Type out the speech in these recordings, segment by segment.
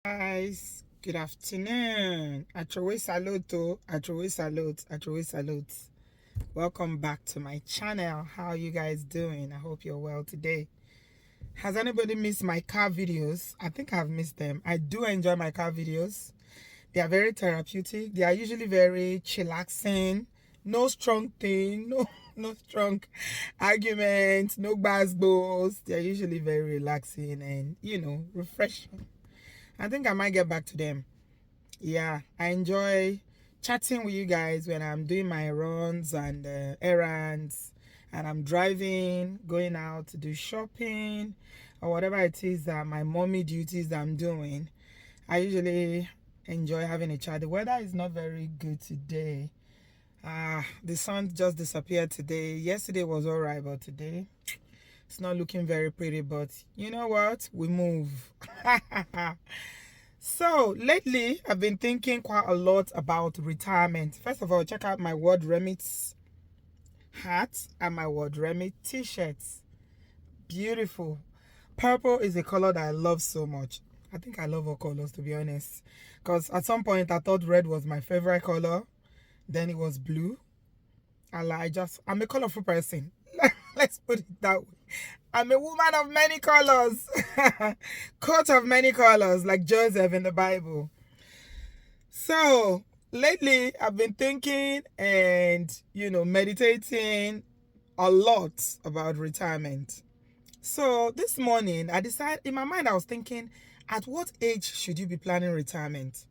Guys, good afternoon. Atrowe saluto, atrowe salute, atrowe salute. Welcome back to my channel. How are you guys doing? I hope you're well today. Has anybody missed my car videos? I think I've missed them. I do enjoy my car videos. They are very therapeutic. They are usually very chillaxing. No strong thing, no strong arguments, no basketballs. They are usually very relaxing and refreshing. I think I might get back to them. Yeah, I enjoy chatting with you guys when I'm doing my runs and errands, and I'm driving, going out to do shopping, or whatever it is that my mommy duties that I'm doing. I usually enjoy having a chat. The weather is not very good today. The sun just disappeared today. Yesterday was alright, but today it's not looking very pretty. But you know what? We move. So lately, I've been thinking quite a lot about retirement. First of all, check out my Word Remit hat and my Word Remit t-shirts. Beautiful. Purple is a color that I love so much. I think I love all colors, to be honest. Because at some point, I thought red was my favorite color. Then it was blue. I'm a colorful person. Let's put it that way. I'm a woman of many colors. Coat of many colors, like Joseph in the Bible. So lately I've been thinking and meditating a lot about retirement. So this morning I decided, in my mind I was thinking, at what age should you be planning retirement?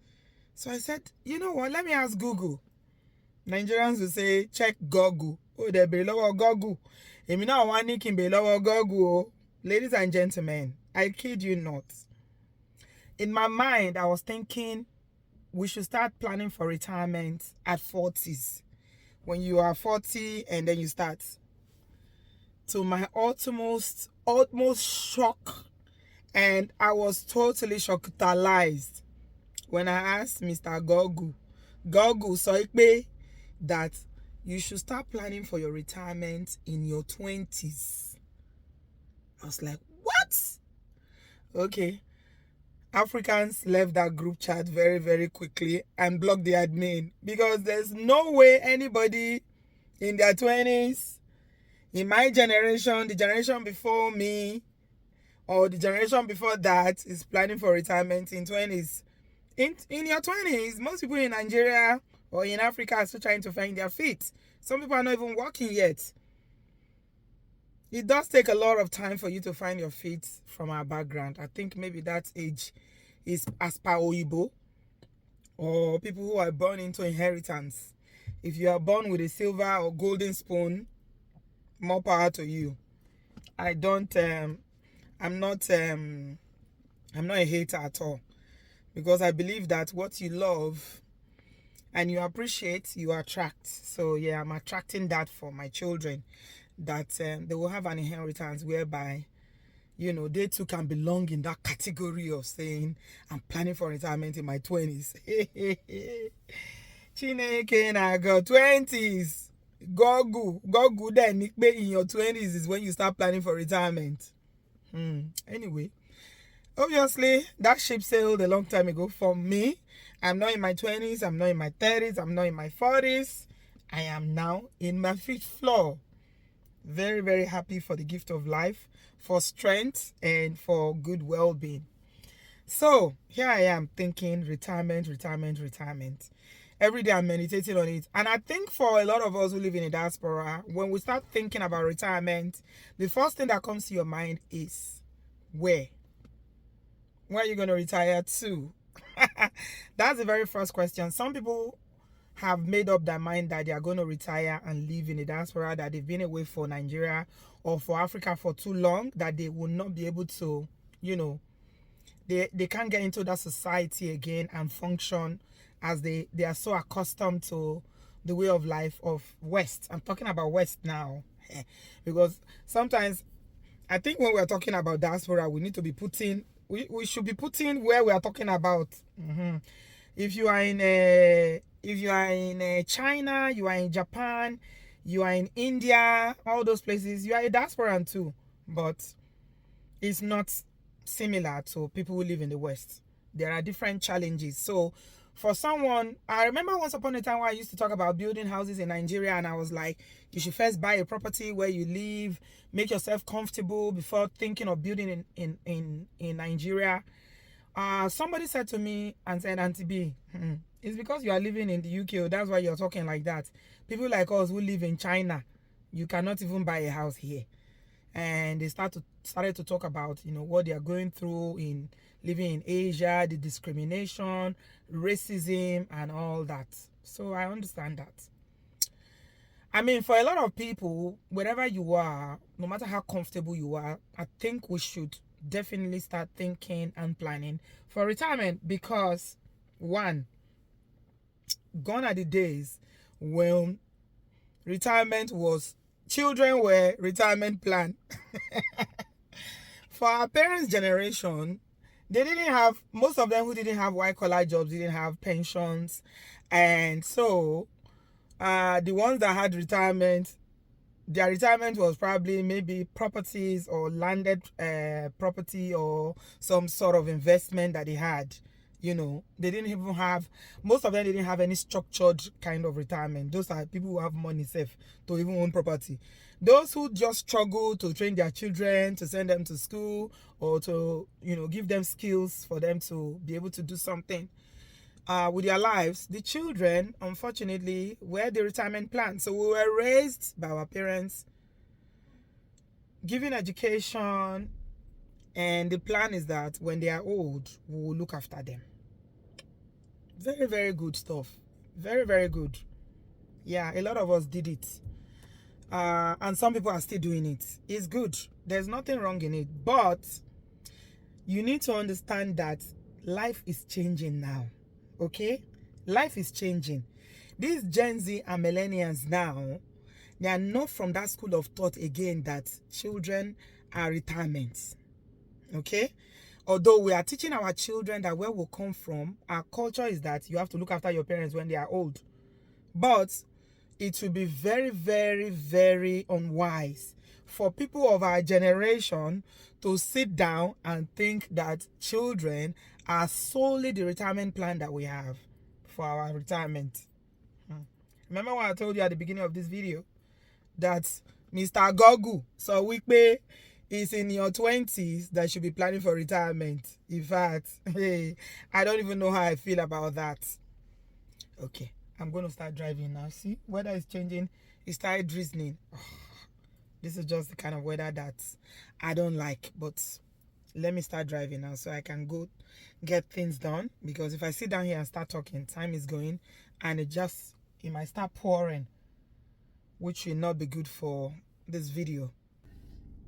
So I said, you know what, let me ask Google. Nigerians will say, check Google. Oh, they be lower Google. Ladies and gentlemen, I kid you not. In my mind, I was thinking we should start planning for retirement at 40s. When you are 40 and then you start. To my utmost shock, and I was totally shocked when I asked Mr. Google so that you should start planning for your retirement in your 20s. I was like, what? Okay. Africans left that group chat very, very quickly and blocked the admin, because there's no way anybody in their 20s, in my generation, the generation before me, or the generation before that, is planning for retirement in 20s. In your 20s, most people in Nigeria or in Africa are still trying to find their feet. Some people are not even working yet. It does take a lot of time for you to find your feet from our background. I think maybe that age is as per Oyibo, or people who are born into inheritance. If you are born with a silver or golden spoon, more power to you. I'm not a hater at all, because I believe that what you love and you appreciate, you attract. So yeah, I'm attracting that for my children, that they will have an inheritance whereby they too can belong in that category of saying, I'm planning for retirement in my 20s. Chineke na go 20s. Google then in your 20s is when you start planning for retirement. Anyway, obviously that ship sailed a long time ago for me. I'm not in my 20s, I'm not in my 30s, I'm not in my 40s. I am now in my fifth floor. Very, very happy for the gift of life, for strength, and for good well-being. So here I am thinking retirement. Every day I'm meditating on it. And I think for a lot of us who live in a diaspora, when we start thinking about retirement, the first thing that comes to your mind is, where are you going to retire to? That's the very first question. Some people have made up their mind that they are going to retire and live in a diaspora, that they've been away for Nigeria or for Africa for too long, that they will not be able to, they can't get into that society again and function, as they are so accustomed to the way of life of West. I'm talking about West now, because sometimes I think when we're talking about diaspora, we need to be we should be putting where we are talking about. If you are in China, you are in Japan, you are in India, all those places, you are a diasporan too. But it's not similar to people who live in the West. there are different challenges. So for someone, I remember once upon a time when I used to talk about building houses in Nigeria, and I was like, you should first buy a property where you live, make yourself comfortable before thinking of building in Nigeria. Somebody said to me and said, Auntie B, it's because you are living in the UK, that's why you're talking like that. People like us who live in China, you cannot even buy a house here. And they started to talk about, what they are going through in living in Asia, the discrimination, racism, and all that. So I understand that. I mean, for a lot of people, wherever you are, no matter how comfortable you are, I think we should definitely start thinking and planning for retirement, because one, gone are the days when children were retirement plan. For our parents' generation, most of them who didn't have white collar jobs didn't have pensions, and so the ones that had retirement, their retirement was probably maybe properties or landed property or some sort of investment that they had. They didn't even have, most of them didn't have any structured kind of retirement. Those are people who have money safe to even own property. Those who just struggle to train their children, to send them to school, or to give them skills for them to be able to do something with their lives, the children, unfortunately, were the retirement plan. So we were raised by our parents, given education, and the plan is that when they are old, we will look after them. Very, very good stuff. Very, very good. Yeah, a lot of us did it. And some people are still doing it. It's good. There's nothing wrong in it. But you need to understand that life is changing now. Okay? Life is changing. These Gen Z and millennials now, they are not from that school of thought again that children are retirements. Okay? Although we are teaching our children that where we come from, our culture is that you have to look after your parents when they are old. But it will be very, very, very unwise for people of our generation to sit down and think that children are solely the retirement plan that we have for our retirement. Remember when I told you at the beginning of this video that Mr. Gogu Sowikpe is in your 20s that should be planning for retirement? In fact, hey, I don't even know how I feel about that. Okay, I'm going to start driving now. See, weather is changing. It started drizzling. This is just the kind of weather that I don't like. But let me start driving now so I can go get things done. Because if I sit down here and start talking, time is going and it might start pouring, which will not be good for this video.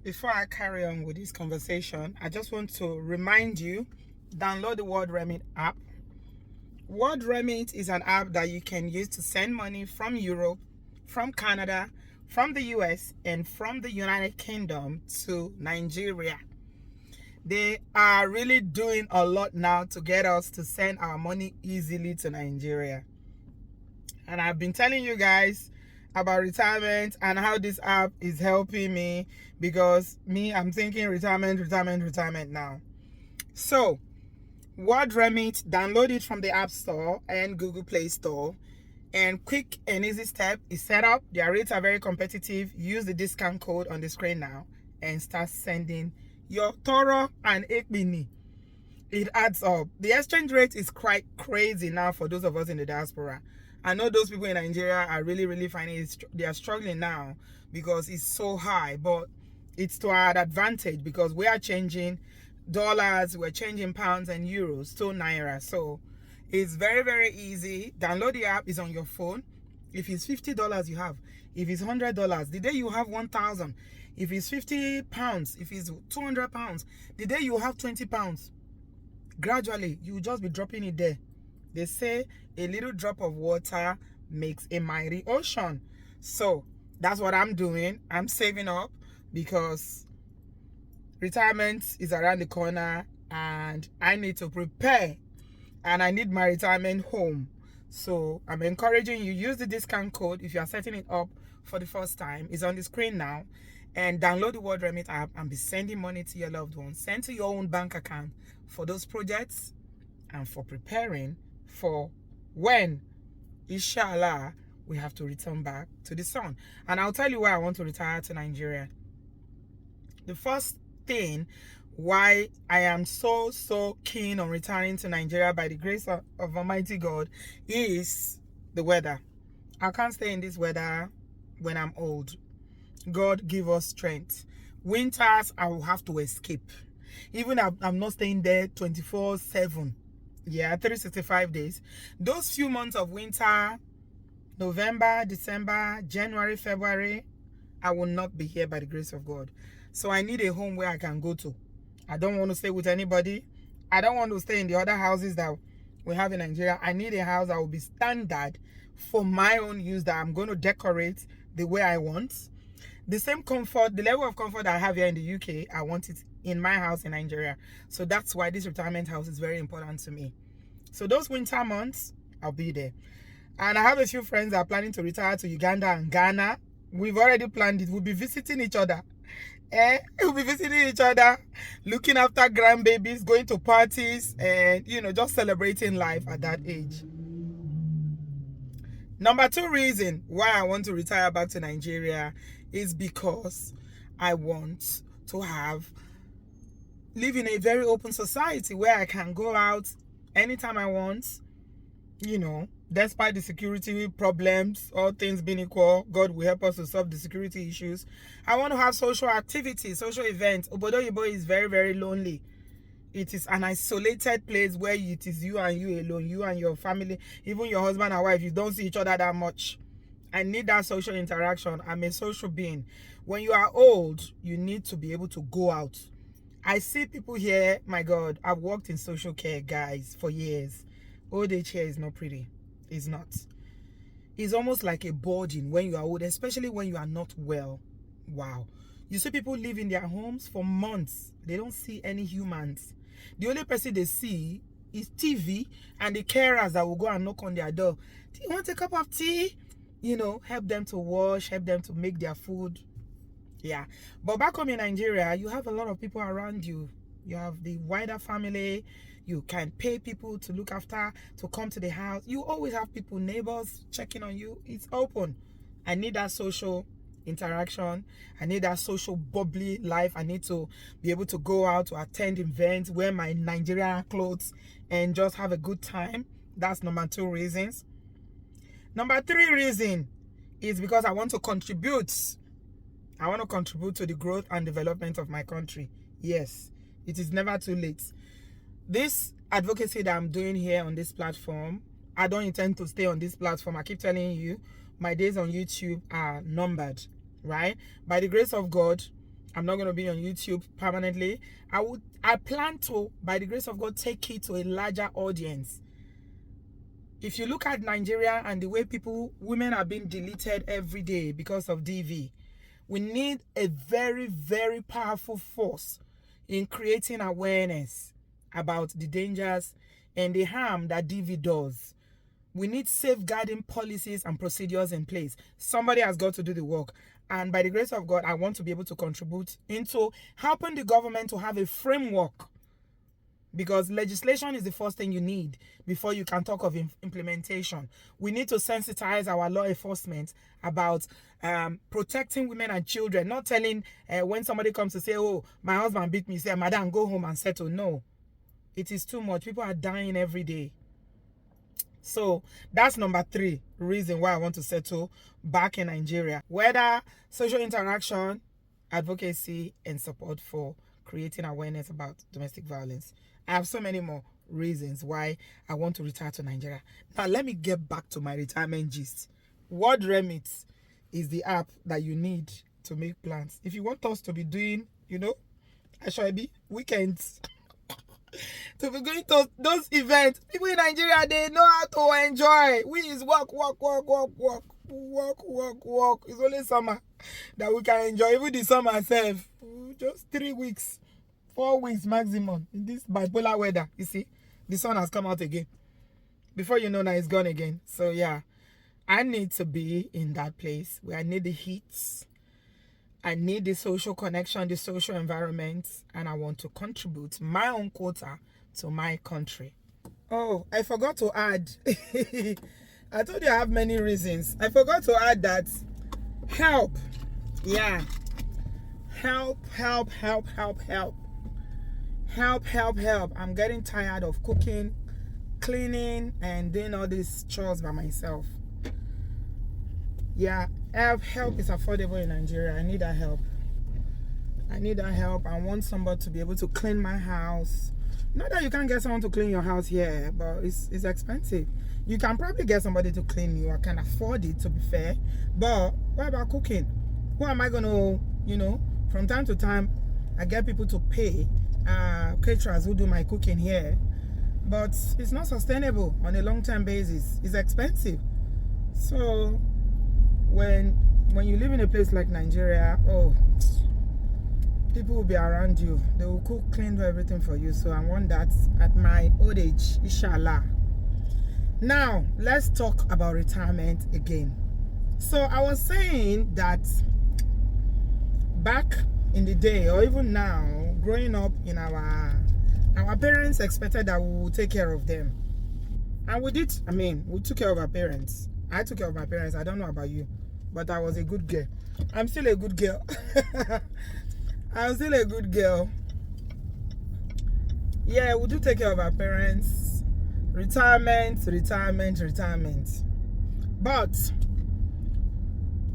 Before I carry on with this conversation, I just want to remind you, download the World Remit app. World Remit is an app that you can use to send money from Europe, from Canada, from the US, and from the United Kingdom to Nigeria. They are really doing a lot now to get us to send our money easily to Nigeria. And I've been telling you guys about retirement and how this app is helping me, because I'm thinking retirement now. So World Remit, download it from the App Store and Google Play Store, and quick and easy step is set up. Their rates are very competitive. Use the discount code on the screen now and start sending your Toro and Ekbini. It adds up. The exchange rate is quite crazy now for those of us in the diaspora. I know those people in Nigeria are really finding it, they are struggling now because it's so high, but it's to our advantage because we are changing dollars, we're changing pounds and euros to naira. So it's very easy. Download the app. It's on your phone. If it's $50 you have, if it's $100, the day you have 1,000. If it's 50 pounds, if it's 200 pounds, the day you have 20 pounds, gradually you will just be dropping it there. They say a little drop of water makes a mighty ocean. So that's what I'm doing. I'm saving up because retirement is around the corner and I need to prepare, and I need my retirement home. So I'm encouraging you, use the discount code if you are setting it up for the first time. It's on the screen now. And download the World Remit app and be sending money to your loved ones. Send to your own bank account for those projects and for preparing for when, inshallah, we have to return back to the sun. And I'll tell you why I want to retire to Nigeria. The first thing why I am so keen on retiring to Nigeria by the grace of Almighty God is the weather. I can't stay in this weather when I'm old. God give us strength. Winters, I will have to escape. Even I'm not staying there 24/7. Yeah, 365 days. Those few months of winter, November, December, January, February, I will not be here by the grace of God. So I need a home where I can go to. I don't want to stay with anybody. I don't want to stay in the other houses that we have in Nigeria. I need a house that will be standard for my own use, that I'm going to decorate the way I want. The same comfort, the level of comfort I have here in the UK, I want it in my house in Nigeria. So that's why this retirement house is very important to me. So those winter months, I'll be there. And I have a few friends that are planning to retire to Uganda and Ghana. We've already planned it. We'll be visiting each other. We'll be visiting each other, looking after grandbabies, going to parties, and, just celebrating life at that age. Number 2 reason why I want to retire back to Nigeria is because I want to live in a very open society where I can go out anytime I want, despite the security problems, all things being equal. God will help us to solve the security issues. I want to have social activities, social events. OBODOEU is very, very lonely. It is an isolated place where it is you and you alone, you and your family, even your husband and wife. You don't see each other that much. I need that social interaction. I'm a social being. When you are old, you need to be able to go out. I see people here, my God, I've worked in social care, guys, for years. Old age here is not pretty. It's not. It's almost like a burden when you are old, especially when you are not well. Wow. You see people live in their homes for months. They don't see any humans. The only person they see is TV and the carers that will go and knock on their door. Do you want a cup of tea? Help them to wash, help them to make their food. Yeah. But back home in Nigeria, you have a lot of people around you. You have the wider family. You can pay people to look after, to come to the house. You always have people, neighbors checking on you. It's open. I need that social interaction. I need that social bubbly life. I need to be able to go out to attend events, wear my Nigerian clothes, and just have a good time. That's number 2 reasons. Number 3 reason is because I want to contribute. I want to contribute to the growth and development of my country. Yes, it is never too late. This advocacy that I'm doing here on this platform, I don't intend to stay on this platform. I keep telling you, my days on YouTube are numbered, right? By the grace of God, I'm not going to be on YouTube permanently. I plan to, by the grace of God, take it to a larger audience. If you look at Nigeria and the way women are being deleted every day because of DV, we need a very, very powerful force in creating awareness about the dangers and the harm that DV does. We need safeguarding policies and procedures in place. Somebody has got to do the work. And by the grace of God, I want to be able to contribute into helping the government to have a framework. Because legislation is the first thing you need before you can talk of implementation. We need to sensitize our law enforcement about protecting women and children. Not telling when somebody comes to say, oh, my husband beat me, say, madam, go home and settle. No, it is too much. People are dying every day. So that's number 3 reason why I want to settle back in Nigeria. Whether social interaction, advocacy, and support for creating awareness about domestic violence. I have so many more reasons why I want to retire to Nigeria. Now, let me get back to my retirement gist. Word Remit is the app that you need to make plans. If you want us to be doing, Ashwabi weekends, to be going to those events, people in Nigeria, they know how to enjoy. We is work. It's only summer that we can enjoy. Even the summer itself, just 3 weeks. 4 weeks maximum in this bipolar weather. You see, the sun has come out again. Before you know, now it's gone again. So yeah, I need to be in that place where I need the heat. I need the social connection, the social environment, and I want to contribute my own quota to my country. Oh, I forgot to add. I told you I have many reasons. I forgot to add that help. Yeah. Help. Help. I'm getting tired of cooking, cleaning, and doing all these chores by myself. Yeah, help is affordable in Nigeria. I need that help. I want somebody to be able to clean my house. Not that you can't get someone to clean your house here, but it's expensive. You can probably get somebody to clean you. I can afford it, to be fair. But what about cooking? Who am I going to, from time to time, I get people to pay caterers who do my cooking here. But it's not sustainable on a long-term basis. It's expensive. So when you live in a place like Nigeria, people will be around you. They will cook, clean, do everything for you. So I want that at my old age, inshallah. Now, let's talk about retirement again. So I was saying that back in the day, or even now, growing up in our parents expected that we would take care of them. And we did. We took care of our parents. I took care of my parents. I don't know about you, but I was a good girl. I'm still a good girl. I'm still a good girl. Yeah, we do take care of our parents. Retirement. But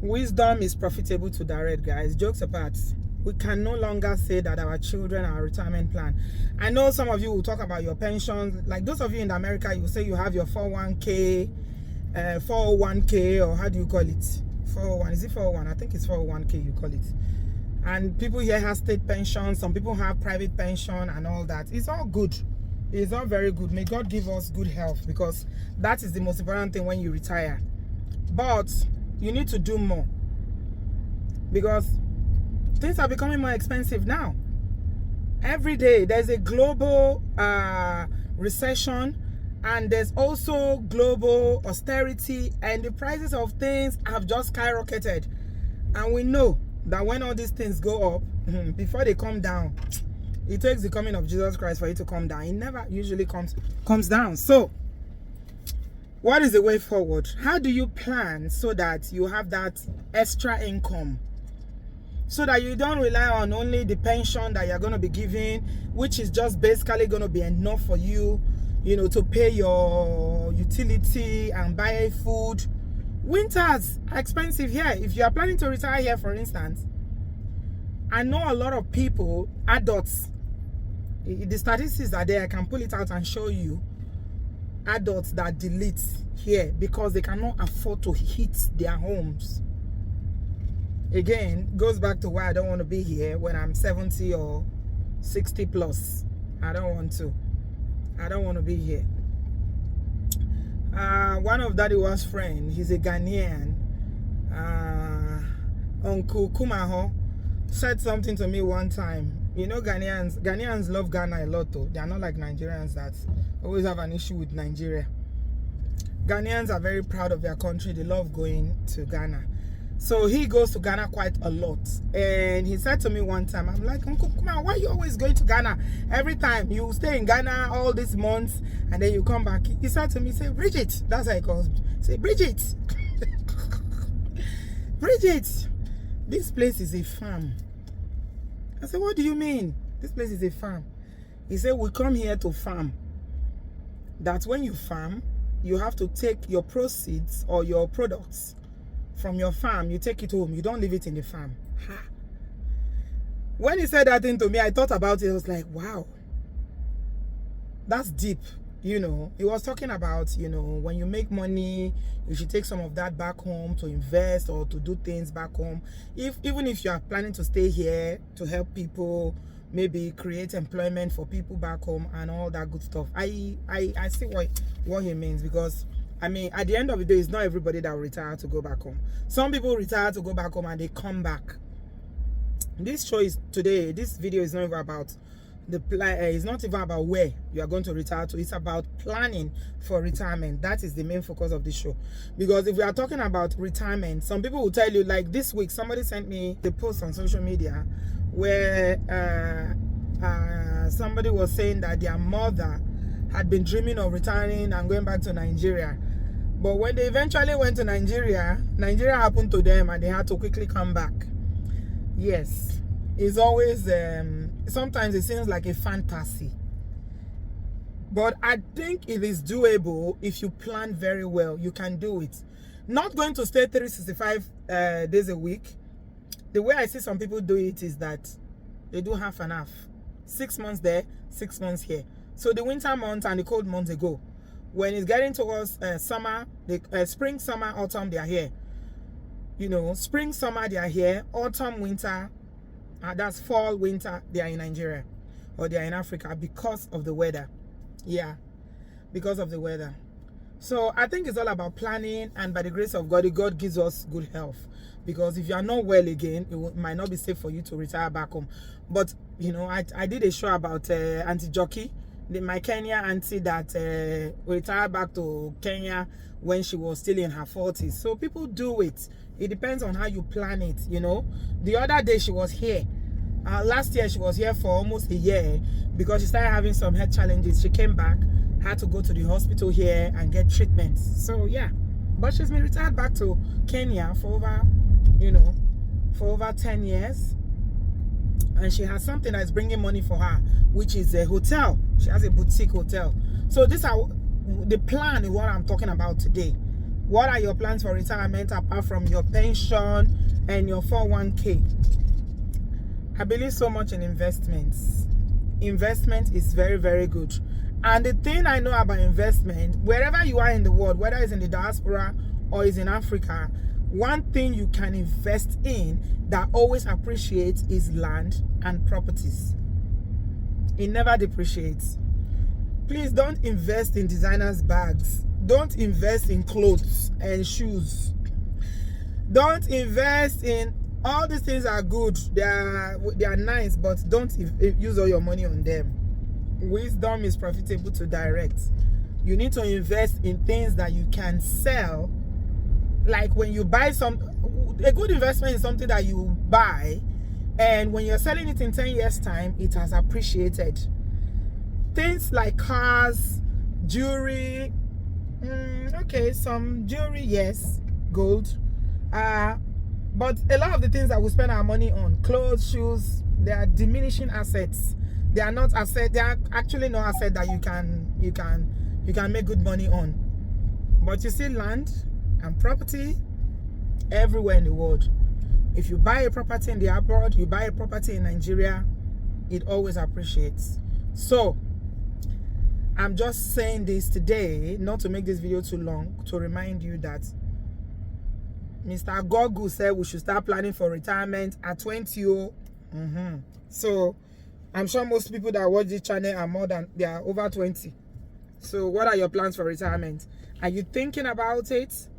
wisdom is profitable to direct, guys. Jokes apart, we can no longer say that our children are a retirement plan. I know some of you will talk about your pensions. Like those of you in America, you say you have your 401k, 401k, or how do you call it? 401. Is it 401? I think it's 401k you call it. And people here have state pensions. Some people have private pension and all that. It's all good. It's all very good. May God give us good health, because that is the most important thing when you retire. But you need to do more, because things are becoming more expensive now. Every day there's a global recession, and there's also global austerity, and the prices of things have just skyrocketed. And we know that when all these things go up, before they come down, it takes the coming of Jesus Christ for it to come down. It never usually comes down. So what is the way forward? How do you plan so that you have that extra income, so that you don't rely on only the pension that you're going to be giving, which is just basically going to be enough for you, to pay your utility and buy food? Winters are expensive here. If you are planning to retire here, for instance, I know a lot of people, adults, the statistics are there. I can pull it out and show you. Adults that delete here because they cannot afford to heat their homes. Again, goes back to why I don't want to be here when I'm 70 or 60 plus. I don't want to be here. One of Daddy was friend, he's a Ghanaian, Uncle Kumaho, said something to me one time. Ghanaians love Ghana a lot though. They are not like Nigerians that always have an issue with Nigeria. Ghanaians are very proud of their country. They love going to Ghana. So he goes to Ghana quite a lot. And he said to me one time, I'm like, Uncle Kumaho, why are you always going to Ghana? Every time you stay in Ghana all these months and then you come back. He said to me, say, Bridget, that's how he calls me. Say, Bridget. Bridget, this place is a farm. I said, what do you mean? This place is a farm. He said, we come here to farm. That when you farm, you have to take your proceeds or your products from your farm, you take it home. You don't leave it in the farm. Ha. When he said that thing to me, I thought about it. I was like, wow, that's deep. He was talking about, when you make money, you should take some of that back home to invest or to do things back home. Even if you are planning to stay here to help people, maybe create employment for people back home and all that good stuff. I see what he means, because at the end of the day, it's not everybody that will retire to go back home. Some people retire to go back home and they come back. This video is not even about it's not even about where you are going to retire to. It's about planning for retirement. That is the main focus of this show. Because if we are talking about retirement, some people will tell you, like this week, somebody sent me the post on social media where somebody was saying that their mother had been dreaming of retiring and going back to Nigeria. But when they eventually went to Nigeria, Nigeria happened to them and they had to quickly come back. Yes, it's always, sometimes it seems like a fantasy. But I think it is doable if you plan very well. You can do it. Not going to stay 365 days a week. The way I see some people do it is that they do half and half. 6 months there, 6 months here. So the winter months and the cold months they go. When it's getting towards summer, spring, summer, autumn, they are here. You know, spring, summer, they are here. Autumn, winter, that's fall, winter, they are in Nigeria. Or they are in Africa because of the weather. Yeah, because of the weather. So I think it's all about planning, and by the grace of God, God gives us good health. Because if you are not well again, it might not be safe for you to retire back home. But, you know, I did a show about Auntie Jockey, my Kenya auntie that retired back to Kenya when she was still in her 40s. So people do it. It depends on how you plan it, you know. The other day she was here. Last year she was here for almost a year because she started having some health challenges. She came back, had to go to the hospital here and get treatment. So yeah, but she's been retired back to Kenya for over, you know, for over 10 years. And she has something that's bringing money for her, which is a hotel. She has a boutique hotel. So these are the plan is what I'm talking about today. What are your plans for retirement apart from your pension and your 401k? I believe so much in investments. Investment is very, very good. And the thing I know about investment, wherever you are in the world, whether it's in the diaspora or it's in Africa, one thing you can invest in that always appreciates is land and properties. It never depreciates. Please don't invest in designers' bags. Don't invest in clothes and shoes. Don't invest in all these things are good. They are nice, but don't use all your money on them. Wisdom is profitable to direct. You need to invest in things that you can sell. Like when you buy a good investment is something that you buy, and when you're selling it in 10 years time, it has appreciated. Things like cars, jewelry, okay, some jewelry, yes, gold, but a lot of the things that we spend our money on, clothes, shoes, they are diminishing assets. They are not assets. They are actually no asset that you can make good money on. But you see land and property everywhere in the world. If you buy a property in the abroad, you buy a property in Nigeria, it always appreciates. So I'm just saying this today, not to make this video too long, to remind you that Mr. Gogu said we should start planning for retirement at 20. So I'm sure most people that watch this channel they are over 20. So what are your plans for retirement? Are you thinking about it?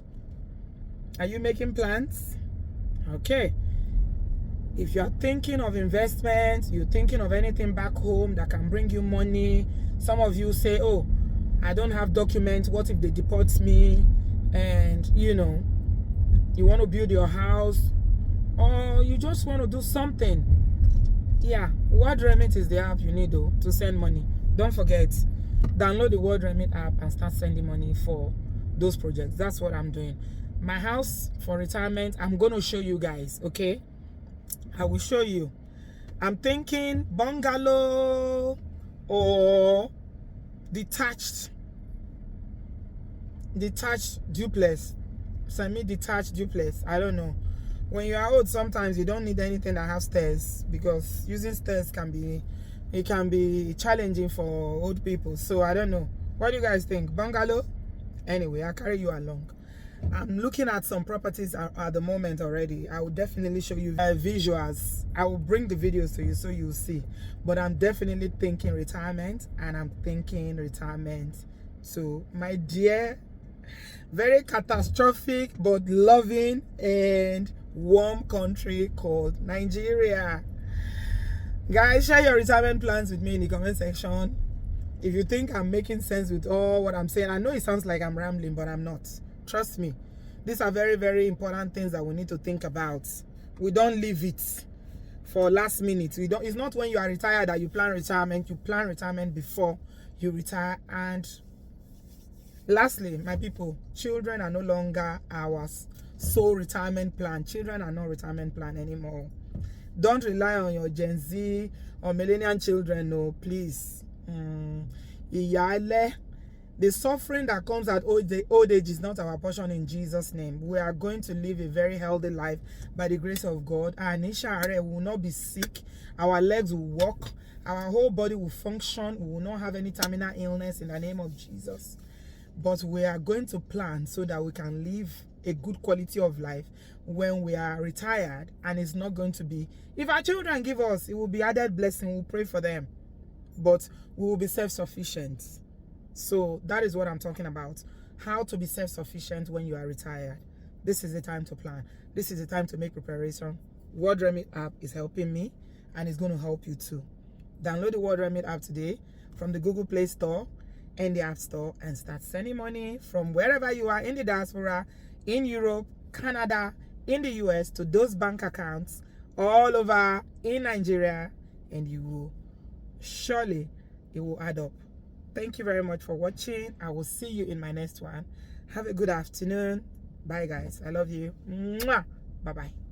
Are you making plans? Okay. If you're thinking of investment, you're thinking of anything back home that can bring you money. Some of you say, oh, I don't have documents. What if they deport me? And, you know, you want to build your house, or you just want to do something. Yeah, Word Remit is the app you need though to send money. Don't forget, download the Word Remit app and start sending money for those projects. That's what I'm doing. My house for retirement, I'm going to show you guys, okay? I will show you. I'm thinking bungalow or detached duplex, semi-detached duplex. I don't know. When you are old, sometimes you don't need anything that has stairs, because using stairs can be challenging for old people. So I don't know. What do you guys think? Bungalow? Anyway, I'll carry you along. I'm looking at some properties at the moment already. I will definitely show you visuals. I will bring the videos to you so you'll see. But I'm definitely thinking retirement, and I'm thinking retirement to my dear, very catastrophic but loving and warm country called Nigeria. Guys, share your retirement plans with me in the comment section. If you think I'm making sense with all what I'm saying, I know it sounds like I'm rambling, but I'm not. Trust me, these are very, very important things that we need to think about. We don't leave it. for last minute. It's not when you are retired that you plan retirement. You plan retirement before you retire. And lastly, my people, children are no longer our sole retirement plan. Children are not retirement plan anymore. Don't rely on your Gen Z or millennial children, no, please. The suffering that comes at old age is not our portion in Jesus' name. We are going to live a very healthy life by the grace of God. Our Nisha will not be sick. Our legs will walk. Our whole body will function. We will not have any terminal illness in the name of Jesus. But we are going to plan so that we can live a good quality of life when we are retired. And it's not going to be, if our children give us, it will be added blessing. We'll pray for them. But we will be self-sufficient. So that is what I'm talking about. How to be self-sufficient when you are retired. This is the time to plan. This is the time to make preparation. Word Remit app is helping me, and it's going to help you too. Download the Word Remit app today from the Google Play Store and the App Store, and start sending money from wherever you are in the diaspora, in Europe, Canada, in the US, to those bank accounts all over in Nigeria, and you will surely, it will add up. Thank you very much for watching. I will see you in my next one. Have a good afternoon. Bye guys. I love you. Mwah. Bye bye.